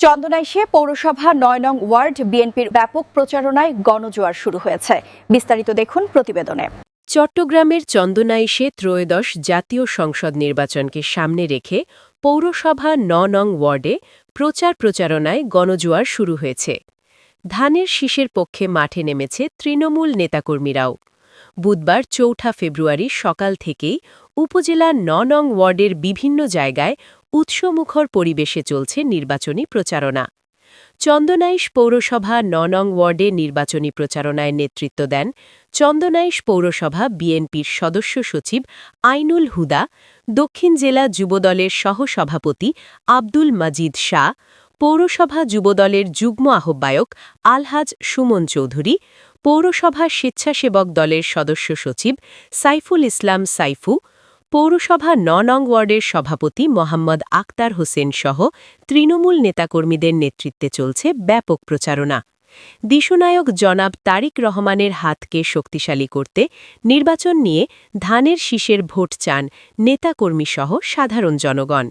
চন্দনাইশে পৌরসভা ৯ নং ওয়ার্ড বিএনপির ব্যাপক প্রচারণায় গণজোয়ার শুরু হয়েছে। বিস্তারিত দেখুন প্রতিবেদনে। চট্টগ্রামের চন্দনাইশে ত্রয়োদশ জাতীয় সংসদ নির্বাচনকে সামনে রেখে পৌরসভা ৯ নং ওয়ার্ডে প্রচারণায় গণজোয়ার শুরু হয়েছে। ধানের শীষের পক্ষে মাঠে নেমেছে তৃণমূল নেতাকর্মীরাও। বুধবার ৪ ফেব্রুয়ারি সকাল থেকেই উপজেলার ৯ নং ওয়ার্ডের বিভিন্ন জায়গায় উৎসমুখর পরিবেশে চলছে নির্বাচনী প্রচারণা। চন্দনাইশ পৌরসভা ৯ নং ওয়ার্ডে নির্বাচনী প্রচারণায় নেতৃত্ব দেন চন্দনাইশ পৌরসভা বিএনপির সদস্য সচিব আইনুল হুদা, দক্ষিণ জেলা যুবদলের সহসভাপতি আব্দুল মাজিদ শাহ, পৌরসভা যুবদলের যুগ্ম আহ্বায়ক আলহাজ সুমন চৌধুরী, পৌরসভা স্বেচ্ছাসেবক দলের সদস্য সচিব সাইফুল ইসলাম সাইফু, পৌরসভা ৯ নং ওয়ার্ডের সভাপতি মোহাম্মদ আক্তার হোসেন সহ তৃণমূল নেতাকর্মীদের নেতৃত্বে চলছে ব্যাপক প্রচারণা। দিশনায়ক জনাব তারিক রহমানের হাতকে শক্তিশালী করতে নির্বাচন নিয়ে ধানের শীষের ভোট চান নেতাকর্মীসহ সাধারণ জনগণ।